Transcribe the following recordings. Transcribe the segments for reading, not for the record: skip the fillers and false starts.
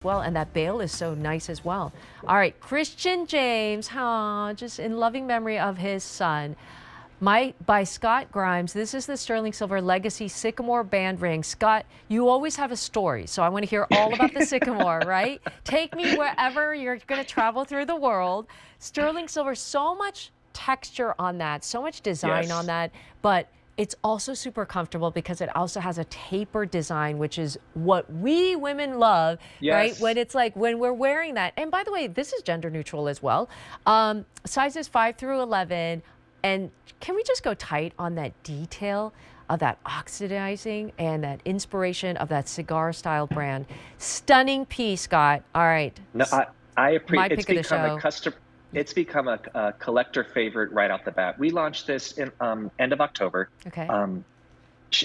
well, and that bail is so nice as well. All right, Christian James, just in loving memory of his son. By Scott Grimes. This is the sterling silver legacy Sycamore band ring. Scott, you always have a story, so I want to hear all about the Sycamore, right? Take me wherever you're going to travel through the world. Sterling silver, so much texture on that, so much design on Yes. that, but it's also super comfortable because it also has a tapered design, which is what we women love, right? When Yes. it's like when we're wearing that. And by the way, this is gender neutral as well. Sizes 5 through 11. And can we just go tight on that detail of that oxidizing and that inspiration of that cigar style brand? Stunning piece, Scott. All right. No, I My appreciate. It's pick of the become a show. custom. It's become a collector favorite right off the bat. We launched this in end of October. Okay. Um,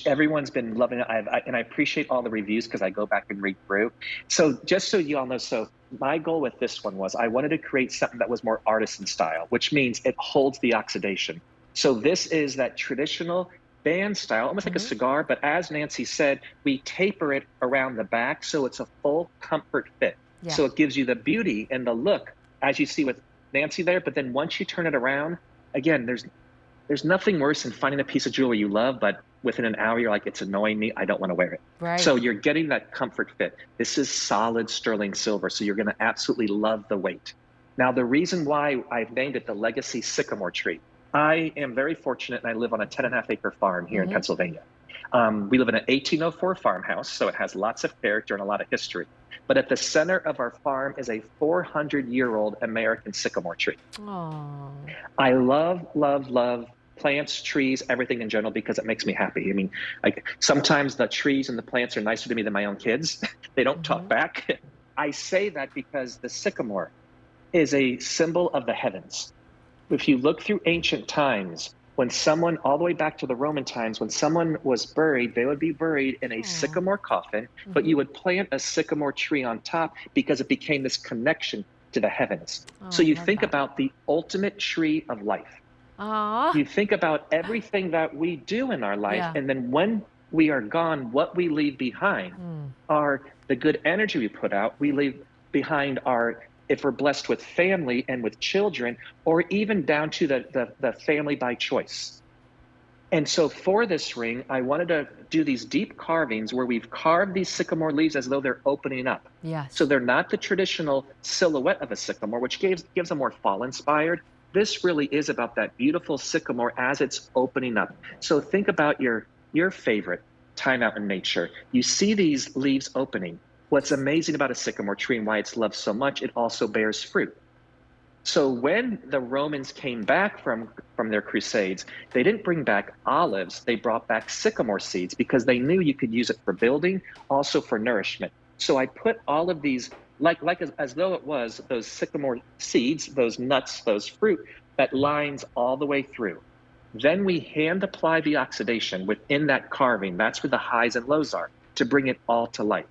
Everyone's been loving it. And I appreciate all the reviews because I go back and read through. So just so you all know, so my goal with this one was I wanted to create something that was more artisan style, which means it holds the oxidation. So this is that traditional band style, almost like a cigar, but as Nancy said, we taper it around the back so it's a full comfort fit. Yeah. So it gives you the beauty and the look as you see with Nancy there. But then once you turn it around, again, there's nothing worse than finding a piece of jewelry you love, but within an hour, you're like, it's annoying me. I don't want to wear it. Right. So you're getting that comfort fit. This is solid sterling silver, so you're going to absolutely love the weight. Now, the reason why I've named it the Legacy Sycamore tree, I am very fortunate and I live on a 10.5-acre farm here in Pennsylvania. We live in an 1804 farmhouse, so it has lots of character and a lot of history. But at the center of our farm is a 400-year-old American sycamore tree. Oh. I love, love, love plants, trees, everything in general because it makes me happy. I mean, like sometimes the trees and the plants are nicer to me than my own kids. They don't talk back. I say that because the sycamore is a symbol of the heavens. If you look through ancient times, when someone, all the way back to the Roman times, when someone was buried, they would be buried in a sycamore coffin, but you would plant a sycamore tree on top because it became this connection to the heavens. So you think about the ultimate tree of life. You think about everything that we do in our life, and then when we are gone, what we leave behind are the good energy we put out. We leave behind our, if we're blessed with family and with children, or even down to the family by choice. And so for this ring, I wanted to do these deep carvings where we've carved these sycamore leaves as though they're opening up. Yes. So they're not the traditional silhouette of a sycamore, which gives a more fall-inspired. This really is about that beautiful sycamore as it's opening up. So think about your favorite time out in nature. You see these leaves opening. What's amazing about a sycamore tree and why it's loved so much, it also bears fruit. So when the Romans came back from their crusades, they didn't bring back olives, they brought back sycamore seeds because they knew you could use it for building, also for nourishment. So I put all of these, as though it was those sycamore seeds, those nuts, those fruit, that lines all the way through. Then we hand apply the oxidation within that carving. That's where the highs and lows are, to bring it all to life.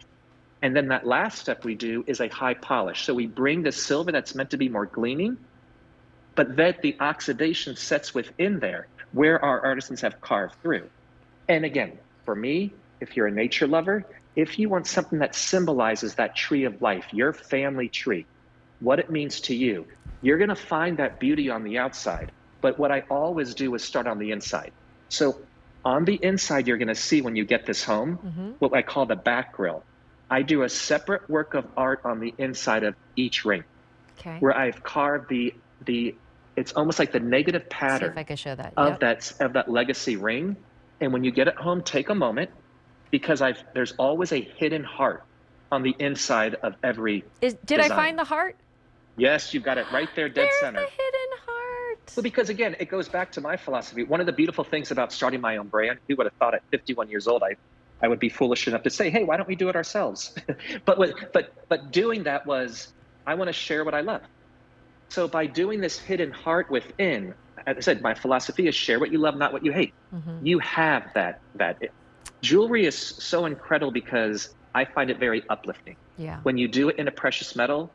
And then that last step we do is a high polish. So we bring the silver that's meant to be more gleaming, but that the oxidation sets within there where our artisans have carved through. And again, for me, if you're a nature lover, if you want something that symbolizes that tree of life, your family tree, what it means to you, you're going to find that beauty on the outside. But what I always do is start on the inside. So on the inside, you're going to see when you get this home, what I call the back grill. I do a separate work of art on the inside of each ring, where I've carved it's almost like the negative pattern See if I can show that. of that legacy ring. And when you get it home, take a moment because there's always a hidden heart on the inside of every Did design. I find the heart? Yes, you've got it right there, dead There's center. the hidden heart. Well, because again, it goes back to my philosophy. One of the beautiful things about starting my own brand, who would have thought at 51 years old I would be foolish enough to say, hey, why don't we do it ourselves? but doing that was, I want to share what I love. So by doing this hidden heart within, as I said, my philosophy is share what you love, not what you hate. You have that. Jewelry is so incredible because I find it very uplifting. Yeah. When you do it in a precious metal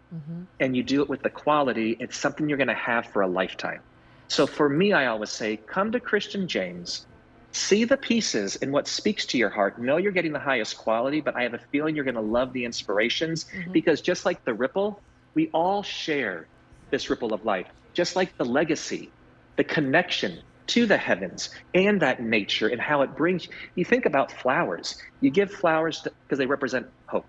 and you do it with the quality, it's something you're going to have for a lifetime. So for me, I always say, come to Christian James, See the pieces in what speaks to your heart. Know you're getting the highest quality, but I have a feeling you're going to love the inspirations because just like the ripple, we all share this ripple of life. Just like the legacy, the connection to the heavens and that nature and how it brings you think about flowers. You give flowers because they represent hope.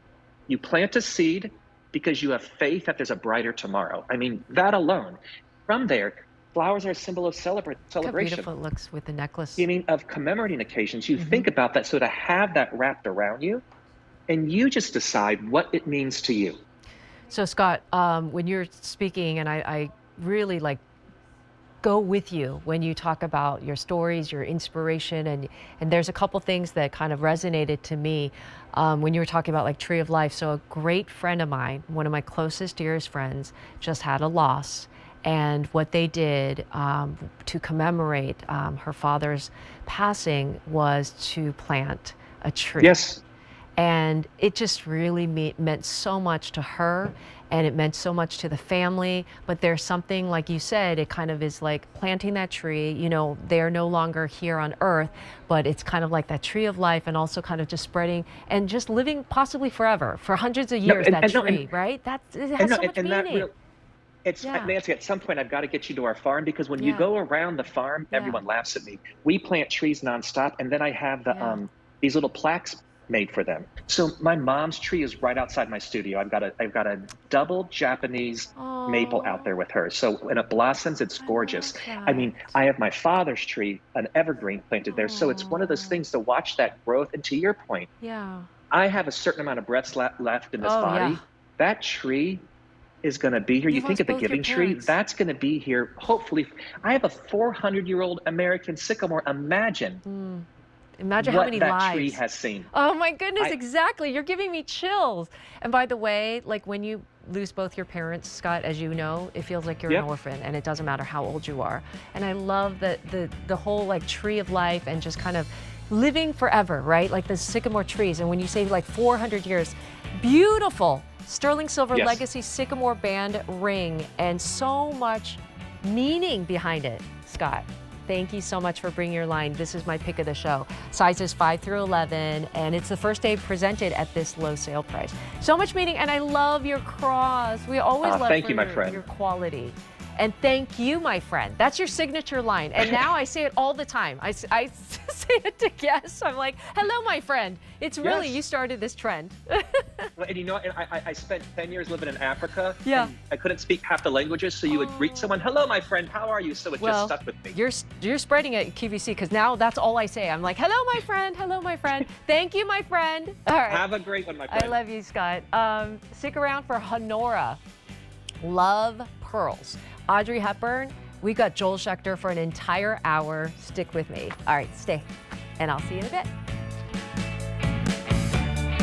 You plant a seed because you have faith that there's a brighter tomorrow. I mean, that alone. From there, flowers are a symbol of Look how celebration. beautiful it looks with the necklace. Meaning of commemorating occasions. You think about that. So to have that wrapped around you, and you just decide what it means to you. So Scott, when you're speaking, and I really like go with you when you talk about your stories, your inspiration, and there's a couple things that kind of resonated to me when you were talking about like Tree of Life. So a great friend of mine, one of my closest, dearest friends, just had a loss. And what they did to commemorate her father's passing was to plant a tree. Yes. And it just really meant so much to her, and it meant so much to the family. But there's something, like you said, it kind of is like planting that tree. You know, they're no longer here on earth, but it's kind of like that tree of life, and also kind of just spreading and just living possibly forever for hundreds of years. Right? It has so much meaning. Nancy, at some point I've got to get you to our farm, because when you go around the farm, everyone laughs at me. We plant trees nonstop, and then I have the these little plaques made for them. So my mom's tree is right outside my studio. I've got a double Japanese maple out there with her. So when it blossoms, it's gorgeous. I mean, I have my father's tree, an evergreen, planted there. So it's one of those things to watch that growth. And to your point, I have a certain amount of breath left in this body. That tree is going to be here. You think of the giving tree, that's going to be here. Hopefully, I have a 400-year-old American sycamore. Imagine Imagine what how many that lives tree has seen. Oh my goodness, exactly. You're giving me chills. And by the way, like when you lose both your parents, Scott, as you know, it feels like you're an orphan, and it doesn't matter how old you are. And I love that the whole like tree of life and just kind of living forever, right? Like the sycamore trees. And when you say like 400 years, beautiful sterling silver legacy sycamore band ring, and so much meaning behind it, Scott. Thank you so much for bringing your line. This is my pick of the show. Sizes 5 through 11, and it's the first day presented at this low sale price. So much meaning, and I love your cross. We always love your quality. And thank you, my friend. That's your signature line. And now I say it all the time. I say it to guests. I'm like, hello, my friend. It's really, you started this trend. And you know, I spent 10 years living in Africa. Yeah. I couldn't speak half the languages, so you would greet someone, hello, my friend, how are you? So it just stuck with me. You're spreading it at QVC, because now that's all I say. I'm like, hello, my friend. Hello, my friend. Thank you, my friend. All right. Have a great one, my friend. I love you, Scott. Stick around for Honora. Love Pearls. Audrey Hepburn. We got Joel Schechter for an entire hour. Stick with me. All right, stay. And I'll see you in a bit.